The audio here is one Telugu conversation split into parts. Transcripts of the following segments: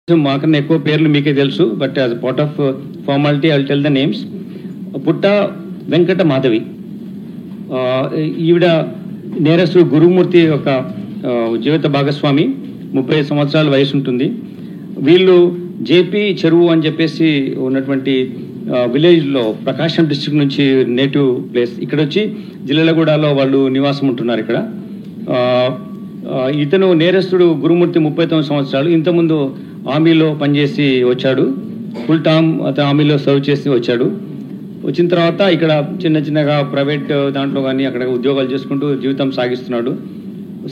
మాకన్నా ఎక్కువ పేర్లు మీకే తెలుసు, but as part of formality I will tell the names. పుట్ట వెంకట మాధవి, ఈవిడ నేరస్తుడు గురుమూర్తి యొక్క జీవిత భాగస్వామి, 30 సంవత్సరాల వయసు ఉంటుంది. వీళ్ళు జేపీ చెరువు అని చెప్పేసి ఉన్నటువంటి విలేజ్లో ప్రకాశం డిస్ట్రిక్ట్ నుంచి నేటివ్ ప్లేస్. ఇక్కడ వచ్చి జిల్లెలగూడలో వాళ్ళు నివాసం ఉంటున్నారు. ఇక్కడ ఇతను నేరస్తుడు గురుమూర్తి 39 సంవత్సరాలు. ఇంతకుముందు ఆర్మీలో పనిచేసి వచ్చాడు, ఫుల్ టర్మ్ అతను ఆర్మీలో సర్వ్ చేసి వచ్చాడు. వచ్చిన తర్వాత ఇక్కడ చిన్న చిన్నగా ప్రైవేట్ దాంట్లో కానీ అక్కడ ఉద్యోగాలు చేసుకుంటూ జీవితం సాగిస్తున్నాడు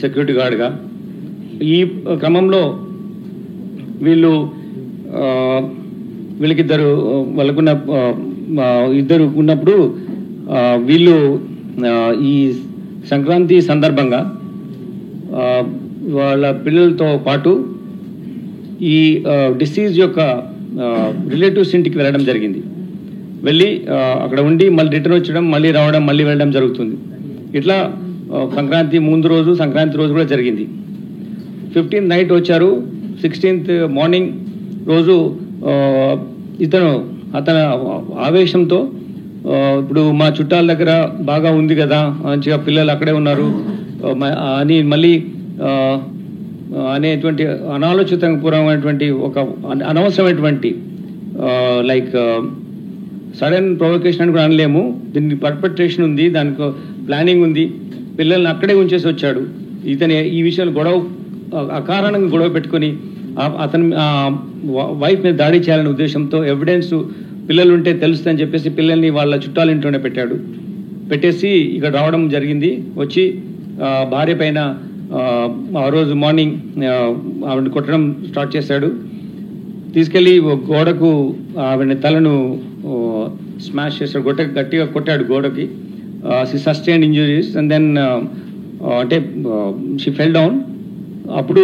సెక్యూరిటీ గార్డ్గా. ఈ క్రమంలో వీళ్ళకిద్దరు వాళ్ళకున్న ఇద్దరు ఉన్నప్పుడు వీళ్ళు ఈ సంక్రాంతి సందర్భంగా వాళ్ళ పిల్లలతో పాటు ఈ డిసీజ్ యొక్క రిలేటివ్స్ ఇంటికి వెళ్ళడం జరిగింది. వెళ్ళి అక్కడ ఉండి మళ్ళీ రిటర్న్ వచ్చడం, మళ్ళీ రావడం, మళ్ళీ వెళ్ళడం జరుగుతుంది. ఇట్లా సంక్రాంతి ముందు రోజు, సంక్రాంతి రోజు కూడా జరిగింది. 15th నైట్ వచ్చారు. 16th మార్నింగ్ రోజు అతని ఆవేశంతో ఇప్పుడు మా చుట్టాల దగ్గర బాగా ఉంది కదా, మంచిగా పిల్లలు అక్కడే ఉన్నారు అని మళ్ళీ అనేటువంటి అనాలోచితపూర్వమైనటువంటి ఒక అనవసరమైనటువంటి లైక్ సడన్ ప్రొవొకేషన్ అని కూడా అనలేము, దీనికి పర్పెట్రేషన్ ఉంది, దానికి ప్లానింగ్ ఉంది. పిల్లల్ని అక్కడే ఉంచేసి వచ్చాడు. ఇతని ఈ విషయాలు అకారణంగా గొడవ పెట్టుకుని అతని వైఫ్ మీద దాడి చేయాలనే ఉద్దేశంతో ఎవిడెన్స్ పిల్లలు ఉంటే తెలుస్తుందని చెప్పేసి పిల్లల్ని వాళ్ళ చుట్టాల ఇంట్లోనే పెట్టేసి ఇక్కడ రావడం జరిగింది. వచ్చి భార్య పైన ఆ రోజు మార్నింగ్ ఆవిడని కొట్టడం స్టార్ట్ చేశాడు. తీసుకెళ్లి గోడకు ఆవిడ తలను స్మాష్ చేశాడు, గట్టిగా కొట్టాడు గోడకి. She sustained injuries and then అంటే షీ ఫెల్ డౌన్. అప్పుడు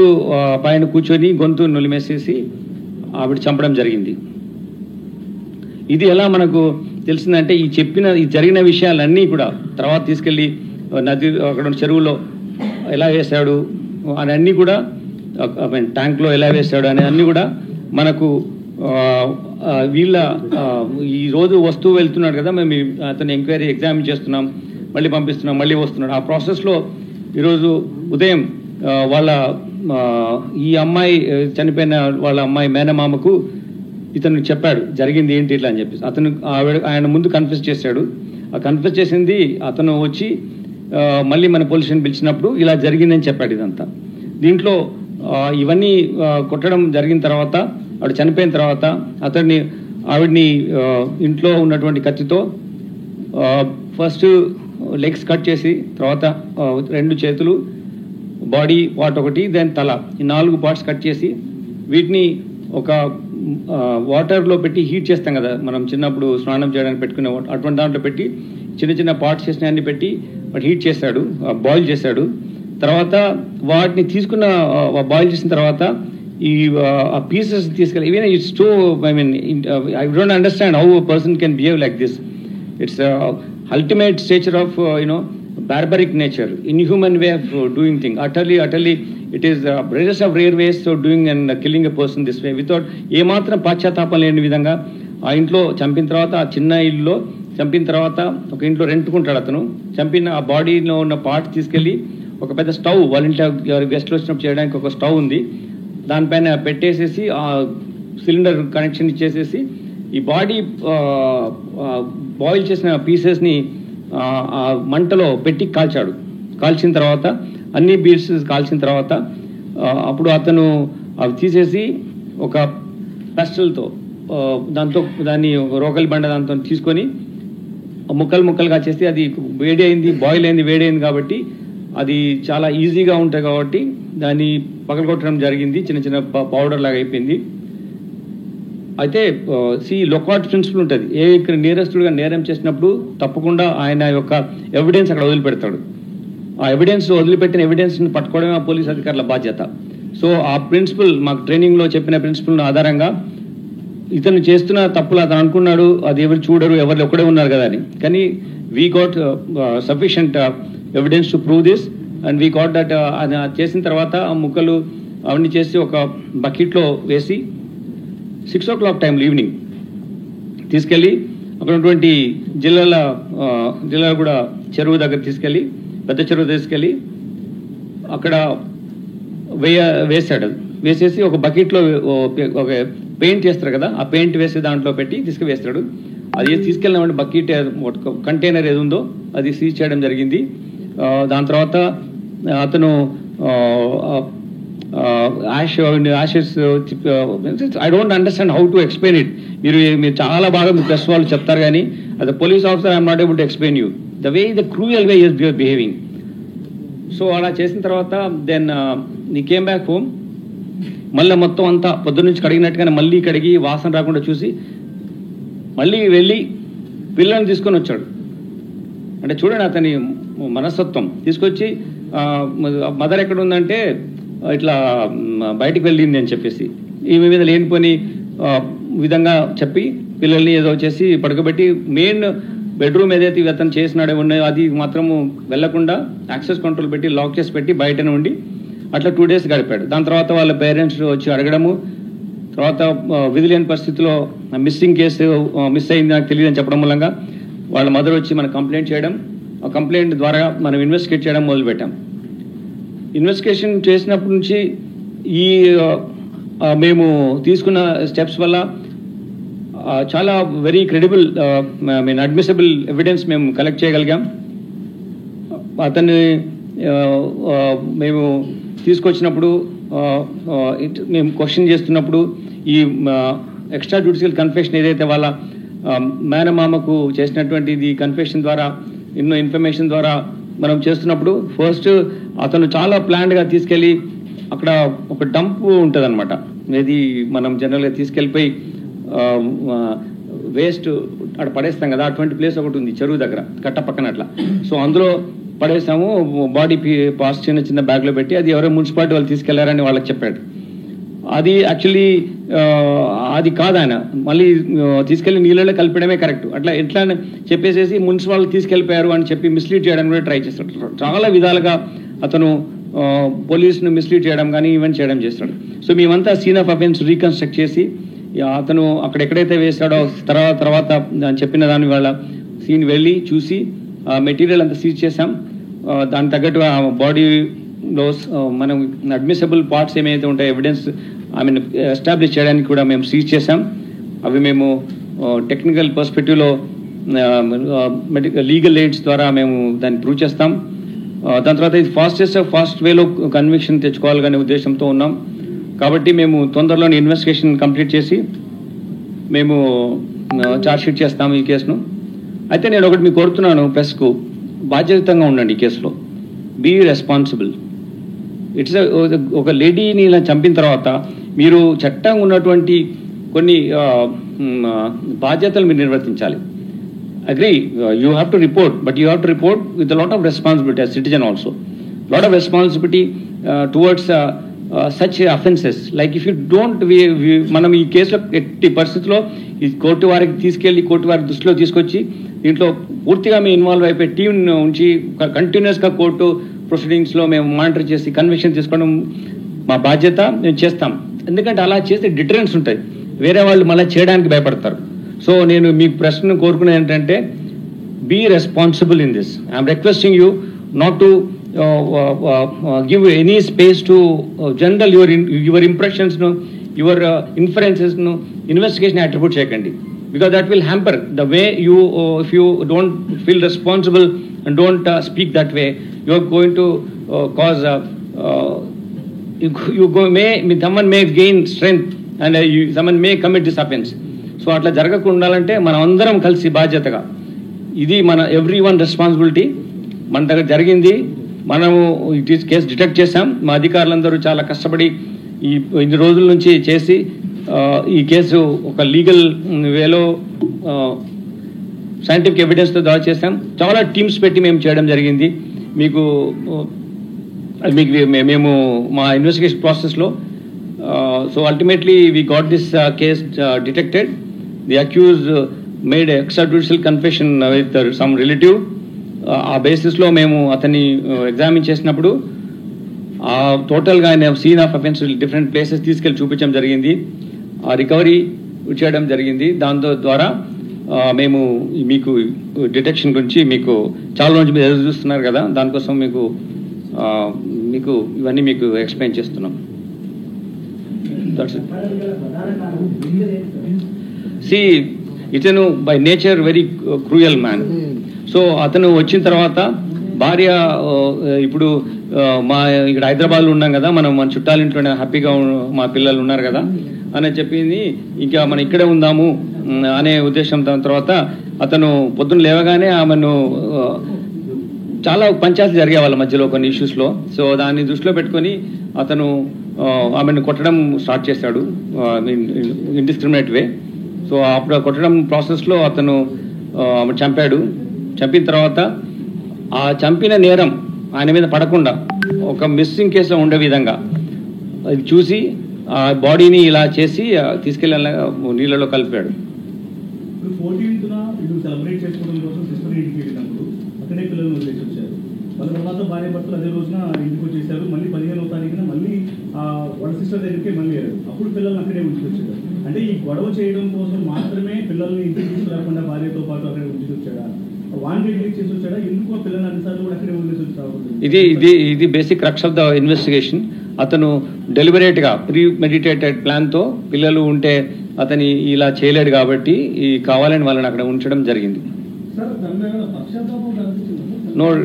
పైన కూర్చొని గొంతు నులిమేసేసి ఆవిడ చంపడం జరిగింది. ఇది ఎలా మనకు తెలిసిందంటే ఈ జరిగిన విషయాలన్నీ కూడా తర్వాత తీసుకెళ్లి నది అక్కడ చెరువులో ఎలా వేశాడు అని అన్నీ కూడా, ట్యాంక్లో ఎలా వేశాడు అనే అన్నీ కూడా మనకు వీళ్ళ ఈ రోజు వస్తువు వెళ్తున్నాడు కదా, మేము అతని ఎంక్వైరీ ఎగ్జామిన్ చేస్తున్నాం, మళ్ళీ పంపిస్తున్నాం, మళ్ళీ వస్తున్నాడు. ఆ ప్రాసెస్లో ఈరోజు ఉదయం వాళ్ళ ఈ అమ్మాయి చనిపోయిన వాళ్ళ అమ్మాయి మేనమామకు ఇతను చెప్పాడు జరిగింది ఏంటి ఇట్లా అని చెప్పేసి. ఆయన ముందు కన్ఫెస్ చేశాడు. ఆ కన్ఫెస్ చేసింది అతను వచ్చి మళ్ళీ మన పోలీస్ స్టేషన్ పిలిచినప్పుడు ఇలా జరిగిందని చెప్పాడు. ఇదంతా దీంట్లో ఇవన్నీ కొట్టడం జరిగిన తర్వాత, ఆవిడ చనిపోయిన తర్వాత ఆవిడ్ని ఇంట్లో ఉన్నటువంటి కత్తితో ఫస్ట్ లెగ్స్ కట్ చేసి, తర్వాత 2 చేతులు, బాడీ పార్ట్ ఒకటి, దెన్ తల, ఈ 4 పార్ట్స్ కట్ చేసి వీటిని ఒక వాటర్లో పెట్టి హీట్ చేస్తాం కదా మనం చిన్నప్పుడు స్నానం చేయడానికి పెట్టుకునే అటువంటి దాంట్లో పెట్టి చిన్న చిన్న పార్ట్స్ చేసిన అన్ని పెట్టి వాటి హీట్ చేశాడు, బాయిల్ చేశాడు. తర్వాత వాటిని తీసుకున్న బాయిల్ చేసిన తర్వాత ఈ పీసెస్ తీసుకెళ్ళి even it's two I don't understand how a person can behave like this. It's ultimate stature of barbaric nature, inhuman way of doing things. Utterly it is rarest of rare ways of doing and killing a person this way without ఏ మాత్రం పాశ్చాత్తాపం లేని విధంగా. ఆ ఇంట్లో చంపిన తర్వాత, ఆ చిన్న ఇల్లులో చంపిన తర్వాత ఒక ఇంట్లో రెంట్కుంటాడు అతను. చంపిన ఆ బాడీలో ఉన్న పార్ట్ తీసుకెళ్లి ఒక పెద్ద స్టవ్, వాళ్ళ ఇంట్లో గెస్ట్లు వచ్చినప్పుడు చేయడానికి ఒక స్టవ్ ఉంది, దానిపైన పెట్టేసేసి ఆ సిలిండర్ కనెక్షన్ ఇచ్చేసేసి ఈ బాడీ బాయిల్ చేసిన పీసెస్ని ఆ మంటలో పెట్టి కాల్చిన తర్వాత అన్ని పీసెస్ కాల్చిన తర్వాత అప్పుడు అతను అవి తీసేసి ఒక పెస్టల్తో దాన్ని రోకలి బండ దాంతో తీసుకొని ముక్కలుగా చేసి, అది వేడి అయింది కాబట్టి అది చాలా ఈజీగా ఉంటాయి కాబట్టి దాన్ని పగలగొట్టడం జరిగింది. చిన్న చిన్న పౌడర్ లాగా అయిపోయింది. అయితే లొకాట్ ప్రిన్సిపల్ ఉంటుంది. నేరస్తుడుగా నేరం చేసినప్పుడు తప్పకుండా ఆయన యొక్క ఎవిడెన్స్ అక్కడ వదిలిపెడతాడు. ఆ వదిలిపెట్టిన ఎవిడెన్స్ని పట్టుకోవడమే ఆ పోలీస్ అధికారుల బాధ్యత. సో ఆ ప్రిన్సిపల్ మాకు ట్రైనింగ్లో చెప్పిన ప్రిన్సిపల్ ఆధారంగా ఇతను చేస్తున్న తప్పులు అతను అనుకున్నాడు, అది ఎవరు చూడరు, ఎవరు ఒక్కడే ఉన్నారు కదా అని. కానీ we got sufficient evidence to prove this and we got that. చేసిన తర్వాత ఆ ముక్కలు అవన్నీ చేసి ఒక బకెట్లో వేసి 6 o'clock టైంలో ఈవినింగ్ తీసుకెళ్ళి అక్కడ ఉన్నటువంటి జిల్లాలో కూడా చెరువు దగ్గర తీసుకెళ్ళి పెద్ద చెరువు తీసుకెళ్ళి అక్కడ వేసాడు. వేసేసి ఒక బకెట్లో ఒక పెయింట్ చేస్తారు కదా, ఆ పెయింట్ వేసి దాంట్లో పెట్టి తీసుకువేస్తాడు. అది తీసుకెళ్ళినామంటే బకెట్ కంటైనర్ ఏది ఉందో అది సీజ్ చేయడం జరిగింది. దాని తర్వాత అతను Ashes I don't understand how to explain it. మీరు చాలా బాగా మీ ప్రెస్ వాళ్ళు చెప్తారు కానీ అది police officer I'm not able to explain you the way the cruel way is behaving. So అలా చేసిన తర్వాత దెన్ నీ కేమ్ బ్యాక్ హోమ్. మళ్ళీ మొత్తం అంతా పొద్దున్న నుంచి కడిగినట్టుగానే మళ్ళీ కడిగి వాసన రాకుండా చూసి మళ్ళీ వెళ్ళి పిల్లల్ని తీసుకొని వచ్చాడు. అంటే చూడండి అతని మనస్తత్వం. తీసుకొచ్చి మదర్ ఎక్కడ ఉందంటే ఇట్లా బయటికి వెళ్ళింది అని చెప్పేసి ఈమె మీద లేనిపోని విధంగా చెప్పి పిల్లల్ని ఏదో చేసి పడుకోబెట్టి మెయిన్ బెడ్రూమ్ ఏదైతే అతను చేసినాడో ఉన్నాయో అది మాత్రము వెళ్లకుండా యాక్సెస్ కంట్రోల్ పెట్టి లాక్ చేసి పెట్టి బయటనే ఉండి అట్లా 2 days గడిపాడు. దాని తర్వాత వాళ్ళ పేరెంట్స్ వచ్చి అడగడము, తర్వాత విధి లేని పరిస్థితిలో మిస్సింగ్ కేసు మిస్ అయింది నాకు తెలియదని చెప్పడం మూలంగా వాళ్ళ మదర్ వచ్చి మనం కంప్లైంట్ చేయడం, ఆ కంప్లైంట్ ద్వారా మనం ఇన్వెస్టిగేట్ చేయడం మొదలుపెట్టాం. ఇన్వెస్టిగేషన్ చేసినప్పటి నుంచి ఈ మేము తీసుకున్న స్టెప్స్ వల్ల చాలా వెరీ క్రెడిబుల్ అడ్మిసిబుల్ ఎవిడెన్స్ మేము కలెక్ట్ చేయగలిగాం. అతన్ని మేము తీసుకొచ్చినప్పుడు మేము క్వశ్చన్ చేస్తున్నప్పుడు ఈ ఎక్స్ట్రా జ్యుడిషియల్ కన్ఫెషన్ ఏదైతే వాళ్ళ మేనమామకు చేసినటువంటిది కన్ఫెషన్ ద్వారా ఎన్నో ఇన్ఫర్మేషన్ ద్వారా మనం చేస్తున్నప్పుడు ఫస్ట్ అతను చాలా ప్లాన్డ్గా తీసుకెళ్ళి అక్కడ ఒక డంప్ ఉంటుంది అనమాట. ఇది మనం జనరల్గా తీసుకెళ్ళిపోయి వేస్ట్ అక్కడ పడేస్తాం కదా, అటువంటి ప్లేస్ ఒకటి ఉంది చెరువు దగ్గర కట్ట పక్కన అట్లా. సో అందులో పడేసాము, బాడీ పార్ట్స్ చిన్న చిన్న బ్యాగ్లో పెట్టి అది ఎవరో మున్సిపాలిటీ వాళ్ళు తీసుకెళ్లారని వాళ్ళకి చెప్పాడు. అది యాక్చువల్లీ అది కాదు, ఆయన మళ్ళీ తీసుకెళ్లి నీళ్ళలో కలిపడమే కరెక్ట్. అట్లా ఎట్లా చెప్పేసేసి మున్సిపాలిటీ తీసుకెళ్లిపోయారు అని చెప్పి మిస్లీడ్ చేయడానికి కూడా ట్రై చేస్తాడు. చాలా విధాలుగా అతను పోలీసును మిస్లీడ్ చేయడం కానీ ఈవెంట్ చేయడం చేస్తాడు. సో మేమంతా సీన్ ఆఫ్ అఫెన్స్ రీకన్స్ట్రక్ట్ చేసి అతను అక్కడ ఎక్కడైతే వేస్తాడో తర్వాత చెప్పిన దాని వాళ్ళ సీన్ వెళ్ళి చూసి మెటీరియల్ అంతా సీజ్ చేసాం. దాని తగ్గట్టు ఆ బాడీలో మనం అడ్మిసిబుల్ పార్ట్స్ ఏమైతే ఉంటాయో ఎవిడెన్స్ ఎస్టాబ్లిష్ చేయడానికి కూడా మేము సీజ్ చేసాం. అవి మేము టెక్నికల్ పర్స్పెక్టివ్లో లీగల్ ఎయిడ్స్ ద్వారా మేము దాన్ని ప్రూవ్ చేస్తాం. దాని తర్వాత ఇది ఫాస్ట్ వేలో కన్విక్షన్ తెచ్చుకోవాలనే ఉద్దేశంతో ఉన్నాం. కాబట్టి మేము తొందరలోనే ఇన్వెస్టిగేషన్ కంప్లీట్ చేసి మేము ఛార్జ్షీట్ చేస్తాము ఈ కేసును. అయితే నేను ఒకటి మీకు కోరుతున్నాను, ప్రెస్కు బాధ్యతంగా ఉండండి ఈ కేసులో, బీ రెస్పాన్సిబుల్. ఇట్స్ ఒక లేడీని ఇలా చంపిన తర్వాత మీరు చట్టం ఉన్నటువంటి కొన్ని బాధ్యతలు మీరు నిర్వర్తించాలి. Agree, you have to report, but you have to report with lot of responsibility as citizen also, lot of responsibility towards such offences. Like if you don't, మనం ఈ కేసులో ఎట్టి పరిస్థితుల్లో ఈ కోర్టు వారికి తీసుకెళ్లి కోర్టు వారి దృష్టిలో తీసుకొచ్చి దీంట్లో పూర్తిగా మేము ఇన్వాల్వ్ అయిపోయి టీం ఉంచి కంటిన్యూస్గా కోర్టు ప్రొసీడింగ్స్లో మేము మానిటర్ చేసి కన్విక్షన్ తీసుకోవడం మా బాధ్యత, మేము చేస్తాం. ఎందుకంటే అలా చేస్తే డిటరెన్స్ ఉంటుంది, వేరే వాళ్ళు మళ్ళీ చేయడానికి భయపడతారు. సో నేను మీ ప్రశ్న కోరుకునేది ఏంటంటే be responsible in this. I'm requesting you not to give any space to general your impressions, your inferences, investigation attribute chekandi, because that will hamper the way you if you don't feel responsible and don't speak that way, you are going to cause someone may gain strength and someone may commit this offense. So atla jaragakunda undalante mana andaram kalsi బాధ్యతగా, ఇది మన ఎవ్రీవన్ రెస్పాన్సిబిలిటీ. మన దగ్గర జరిగింది, మనము కేసు డిటెక్ట్ చేశాం. మా అధికారులందరూ చాలా కష్టపడి ఇన్ని రోజుల నుంచి చేసి ఈ కేసు ఒక లీగల్ వేలో సైంటిఫిక్ ఎవిడెన్స్తో దాడి చేశాం. చాలా టీమ్స్ పెట్టి మేము చేయడం జరిగింది. మీకు మేము మా ఇన్వెస్టిగేషన్ ప్రాసెస్లో so ultimately we got this case detected. The accused made extra judicial confession with some relative. ఆ బేసిస్లో మేము అతన్ని ఎగ్జామిన్ చేసినప్పుడు టోటల్గా ఆయన scene of offence different places తీసుకెళ్ళి చూపించడం జరిగింది. ఆ రికవరీ చేయడం జరిగింది. దాంతో ద్వారా మేము మీకు డిటెక్షన్ గురించి మీకు చాలా రోజు మీరు ఎదురు చూస్తున్నారు కదా, దానికోసం మీకు ఇవన్నీ మీకు ఎక్స్ప్లెయిన్ చేస్తున్నాం. See, ఇతను by nature very cruel man. So అతను వచ్చిన తర్వాత భార్య ఇప్పుడు ఇక్కడ హైదరాబాద్లో ఉన్నాం కదా, మన చుట్టాలింట్లోనే హ్యాపీగా మా పిల్లలు ఉన్నారు కదా అని చెప్పింది. ఇంకా మనం ఇక్కడే ఉందాము అనే ఉద్దేశం. తర్వాత అతను పొద్దున్న లేవగానే ఆమెను చాలా పంచాయతీ జరిగే వాళ్ళ మధ్యలో కొన్ని ఇష్యూస్లో. సో దాన్ని దృష్టిలో పెట్టుకొని అతను ఆమెను కొట్టడం స్టార్ట్ చేశాడు ఇండిస్క్రిమినేట్ వే. సో అప్పుడు కొట్టడం ప్రాసెస్లో అతను ఆమె చంపిన తర్వాత ఆ చంపిన నేరం ఆయన మీద పడకుండా ఒక మిస్సింగ్ కేసులో ఉండే విధంగా అది చూసి ఆ బాడీని ఇలా చేసి తీసుకెళ్ళి నీళ్ళలో కలిపాడు. వాళ్ళ తర్వాత భార్య భర్తలు అదే రోజున ఇంటికి వచ్చేసారు. మళ్ళీ 15వ తారీఖున మళ్ళీ వాళ్ళ సిస్టర్ దగ్గరికి మళ్ళీ అప్పుడు పిల్లల్ని అక్కడే ఉంచి వచ్చారు. అంటే ఈ గొడవ చేయడం కోసం మాత్రమే పిల్లల్ని ఇంటికి తీసుకురాకుండా భార్యతో పాటు అక్కడే ఉంచి వచ్చాడా, వాన్ రిలీజ్ చేసి వచ్చాడా, ఎందుకు పిల్లల్ని అన్నిసార్లు కూడా అక్కడే వదిలేసి వచ్చాడు? ఇది basic crux of the investigation. అతను డెలిబరేట్ గా ప్రీ మెడిటేటెడ్ ప్లాన్ తో పిల్లలు ఉంటే అతని ఇలా చేయలేడు కాబట్టి కావాలని వాళ్ళని అక్కడ ఉంచడం జరిగింది.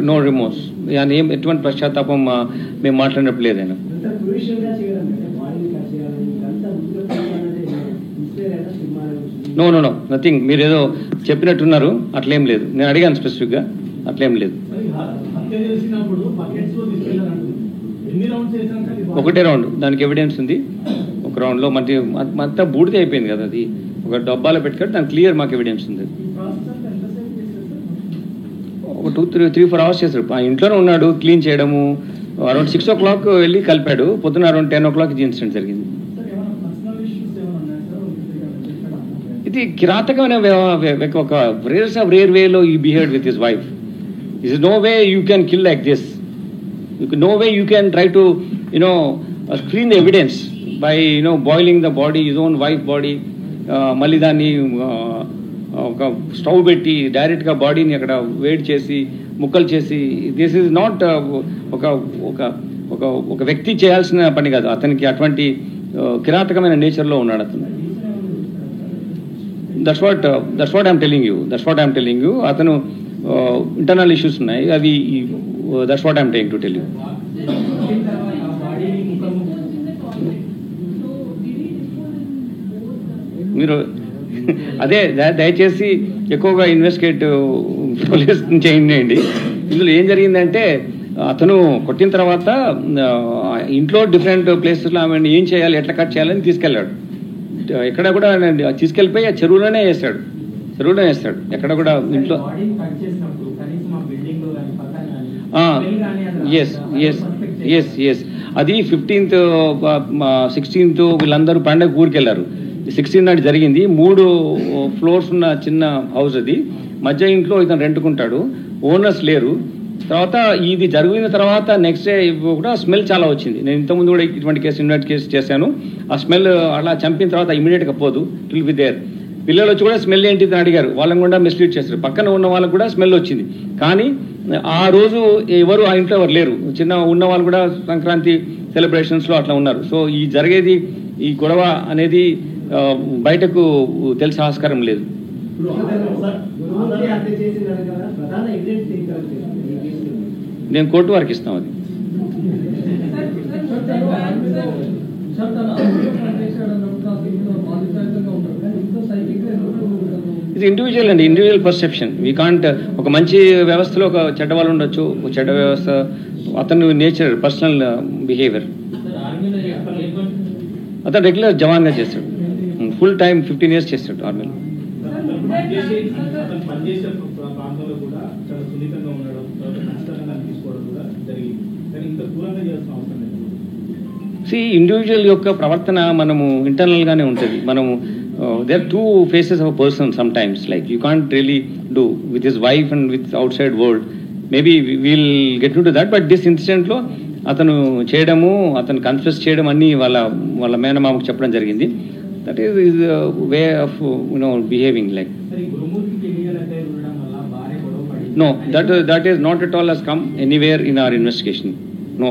నో రిమోర్స్, ఎటువంటి పశ్చాత్తాపం మేము మాట్లాడినప్పుడు లేదైనా. No nothing. మీరు ఏదో చెప్పినట్టున్నారు, అట్లేం లేదు. నేను అడిగాను స్పెసిఫిక్గా, అట్లేం లేదు. ఒకటే రౌండ్, దానికి ఎవిడెన్స్ ఉంది. ఒక రౌండ్లో అంతా బూడిద అయిపోయింది కదా, అది ఒక డబ్బాలో పెట్టుకుంటే దానికి క్లియర్ మాకు ఎవిడెన్స్ ఉంది. ఒక 2-3-4 hours చేశాడు. ఆ ఇంట్లోనే ఉన్నాడు, క్లీన్ చేయడము. అరౌండ్ 6 o'clock వెళ్ళి కలిపాడు. పొద్దున అరౌండ్ 10 o'clock ఇది ఇన్సిడెంట్ జరిగింది. ఇది కిరాతకమైన ఒక రేర్ వేలో ఈ behave with his wife. Is no way you can kill like this. No way you can try to screen the evidence by boiling the body, his own wife body. మళ్ళీ దాన్ని ఒక స్టవ్ పెట్టి డైరెక్ట్గా బాడీని అక్కడ వేడి చేసి ముక్కలు చేసి, దిస్ ఈజ్ నాట్ ఒక వ్యక్తి చేయాల్సిన పని కాదు. అతనికి అటువంటి కిరాతకమైన నేచర్లో ఉన్నాడు అతను. That's what I'm telling you. అతను ఇంటర్నల్ ఇష్యూస్ ఉన్నాయి, అవి that's what I'm trying to tell you. మీరు అదే దయచేసి ఎక్కువగా ఇన్వెస్టిగేట్ పోలీస్ చేయండి. ఇందులో ఏం జరిగిందంటే అతను కొట్టిన తర్వాత ఇంట్లో డిఫరెంట్ ప్లేసెస్లో ఆమె ఏం చేయాలి, ఎట్లా కట్ చేయాలని తీసుకెళ్ళాడు. ఎక్కడ కూడా తీసుకెళ్ళిపోయి ఆ చెరువులోనే వేస్తాడు. ఎక్కడ కూడా ఇంట్లో. ఎస్ అది 15th 16th వీళ్ళందరూ పండగ ఊరికి వెళ్ళారు. 16 నాడు జరిగింది. 3 floors ఉన్న చిన్న హౌస్ అది. మధ్య ఇంట్లో ఇతను రెంట్కుంటాడు, ఓనర్స్ లేరు. తర్వాత ఇది జరిగిన తర్వాత నెక్స్ట్ డే కూడా స్మెల్ చాలా వచ్చింది. నేను ఇంతకుముందు కూడా ఇటువంటి కేసు చేశాను. ఆ స్మెల్ అలా చంపిన తర్వాత ఇమీడియట్గా పోదు, ఇట్ విల్ బి దేర్. పిల్లలు వచ్చి కూడా స్మెల్ ఏంటి అని అడిగారు, వాళ్ళని కూడా మిస్లీడ్ చేస్తారు. పక్కన ఉన్న వాళ్ళకు కూడా స్మెల్ వచ్చింది. కానీ ఆ రోజు ఎవరు ఆ ఇంట్లో ఎవరు లేరు. చిన్న ఉన్న వాళ్ళు కూడా సంక్రాంతి సెలబ్రేషన్స్లో అట్లా ఉన్నారు. సో ఈ గొడవ అనేది బయటకు తెలిసే ఆస్కారం లేదు. నేను కోర్టు వారికి ఇస్తాం అది. ఇది ఇండివిజువల్ పర్సెప్షన్. We can't. ఒక మంచి వ్యవస్థలో ఒక చెడ్డ వాళ్ళు ఉండొచ్చు, ఒక చెడ్డ వ్యవస్థ అతను నేచర్, పర్సనల్ బిహేవియర్. అతను రెగ్యులర్ జవాన్గా చేస్తాడు, ఫుల్ టైం 15 years చేస్తాడు ఆర్మీలో. ఇండివిజువల్ యొక్క ప్రవర్తన మనము ఇంటర్నల్గానే ఉంటుంది. మనము there are 2 faces of a person sometimes. Like you can't really do with his wife and with outside world. Maybe we'll get into that. But this incident లో అతను చేయడము, అతను కన్ఫెస్ చేయడం అన్ని వాళ్ళ మేనమామకు చెప్పడం జరిగింది. That is his way of behaving like. No, that is not at all has come anywhere in our investigation. No.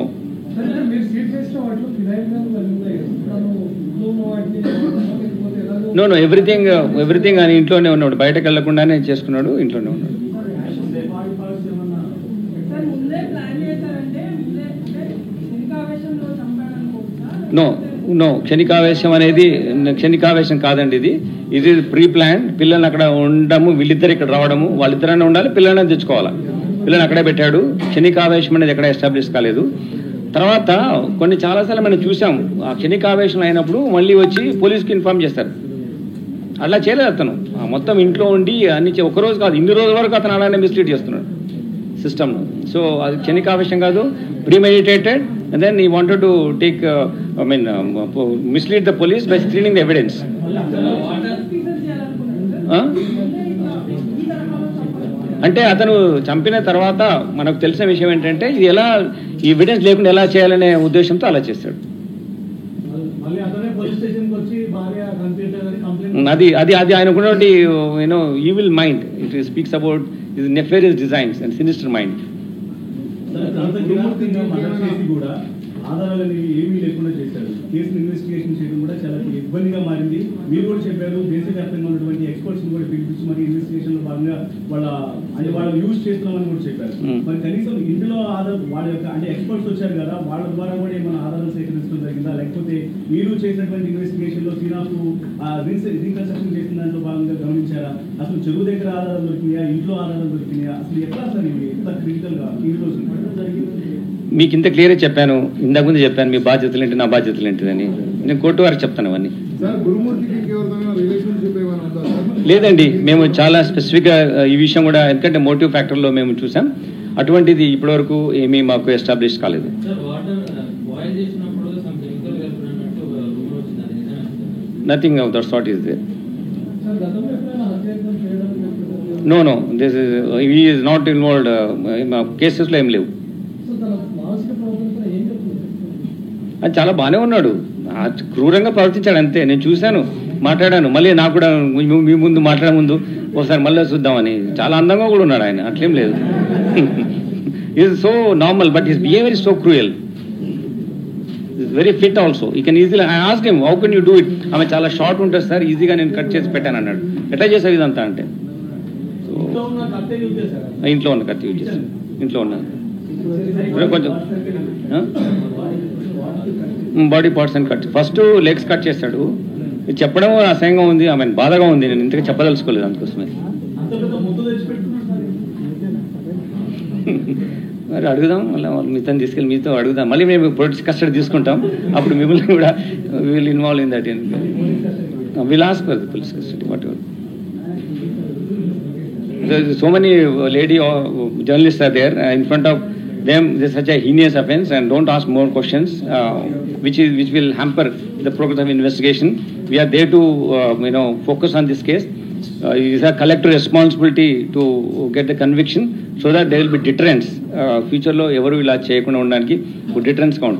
No, everything ఆయన ఇంట్లోనే ఉన్నాడు, బయటకు వెళ్ళకుండానే చేసుకున్నాడు, ఇంట్లోనే ఉన్నాడు. నో క్షణికావేశం అనేది క్షణికావేశం కాదండి. ఇది ప్రీ ప్లాన్. పిల్లల్ని అక్కడ ఉండము, వీళ్ళిద్దరు ఇక్కడ రావడము, వాళ్ళిద్దరైనా ఉండాలి, పిల్లల్ని తెచ్చుకోవాలా. పిల్లల్ని అక్కడే పెట్టాడు. క్షణికావేశం అనేది ఎక్కడ ఎస్టాబ్లిష్ కాలేదు. తర్వాత చాలాసార్లు మనం చూసాం, ఆ క్షణికావేశం అయినప్పుడు మళ్ళీ వచ్చి పోలీస్కి ఇన్ఫార్మ్ చేస్తారు. అలా చేయలేదు అతను. మొత్తం ఇంట్లో ఉండి అన్ని ఒక్కరోజు కాదు, ఇన్ని రోజుల వరకు అతను అలానే మిస్లీడ్ చేస్తున్నాడు సిస్టమ్. సో అది క్షణికావేశం కాదు, premeditated. And then he wanted to take, mislead the police by stealing the evidence. అంటే అతను చంపిన తర్వాత మనకు తెలిసిన విషయం ఏంటంటే, ఇది ఎలా ఈ ఎవిడెన్స్ లేకుండా ఎలా చేయాలనే ఉద్దేశంతో అలా చేస్తాడు. అది ఆయనకున్నటువంటి evil mind. It speaks about his nefarious designs and sinister mind. ఆధారాలని ఏమీ లేకుండా చేశారు. కేసును ఇన్వెస్టిగేషన్ చేయడం కూడా చాలా ఇబ్బందిగా మారింది. మీరు కూడా చెప్పారు, దేశవ్యాప్తంగా ఉన్నటువంటి ఎక్స్పర్ట్స్ కూడా పిలిపించి మరి ఇన్వెస్టిగేషన్ లో భాగంగా వాళ్ళు యూజ్ చేస్తున్నామని కూడా చెప్పారు. మరి కనీసం ఇందులో వాళ్ళ యొక్క ఎక్స్పర్ట్స్ వచ్చారు కదా, వాళ్ళ ద్వారా కూడా ఏమైనా ఆధారాలు సేకరించడం జరిగిందా, లేకపోతే మీరు చేసినటువంటి ఇన్వెస్టిగేషన్ లో సీనాకు రీకన్స్ట్రక్షన్ చేసిన దాంట్లో భాగంగా గమనించారా? అసలు చెరువు దగ్గర ఆధారాలు దొరికినాయా, ఇంట్లో ఆధారాలు దొరికినాయా, అసలు ఎట్లా సార్ ఎంత క్రిటికల్ గా ఈ రోజు మీకు ఇంత క్లియర్గా చెప్పాను, ఇంతకుముందు చెప్పాను మీ బాధ్యతలు ఏంటి, నా బాధ్యతలు ఏంటిదని. నేను కోర్టు వారికి చెప్తాను అవన్నీ. లేదండి, మేము చాలా స్పెసిఫిక్గా ఈ విషయం కూడా, ఎందుకంటే మోటివ్ ఫ్యాక్టర్లో మేము చూసాం, అటువంటిది ఇప్పటివరకు ఏమీ మాకు ఎస్టాబ్లిష్ కాలేదు. Nothing of that sort is there. No this is not involved. కేసెస్లో ఏం లేవు. అది చాలా బాగానే ఉన్నాడు, క్రూరంగా ప్రవర్తించాడు అంతే. నేను చూశాను, మాట్లాడాను, మళ్ళీ నాకు కూడా మీ ముందు మాట్లాడే ముందు ఒకసారి మళ్ళీ చూద్దామని. చాలా అందంగా కూడా ఉన్నాడు ఆయన, అట్లేం లేదు. Is so normal, but his behaviour is so cruel. Is very fit also. He can easily I asked him, how can you do it? ఆమె చాలా షార్ట్ ఉంటుంది సార్, ఈజీగా నేను కట్ చేసి పెట్టాను అన్నాడు. ఎట్లా చేసావు ఇదంతా అంటే, ఇంట్లో ఉన్న కత్తి యూజ్ చేశాను. ఇంట్లో ఉన్నది కొంచెం బాడీ పార్ట్స్ అని కట్, ఫస్ట్ లెగ్స్ కట్ చేస్తాడు. ఇది చెప్పడం అసహ్యంగా ఉంది, ఆమె బాధగా ఉంది. నేను ఇంతగా చెప్పదలుచుకోలేదు అందుకోసమే. మరి అడుగుదాం, మళ్ళీ మీతో తీసుకెళ్ళి మీతో అడుగుదాం. మళ్ళీ మేము పొలిటిక్స్ కస్టడీ తీసుకుంటాం, అప్పుడు మిమ్మల్ని కూడా will involve in that. Will ask for the police custody what ever. So many lady journalists are there in front of them. This is such a heinous offense, and don't ask more questions, which will hamper the progress of investigation. We are there to focus on this case. It is a collective responsibility to get the conviction, so that there will be deterrence. Future lo evaru ila cheyakunda undaniki deterrence count.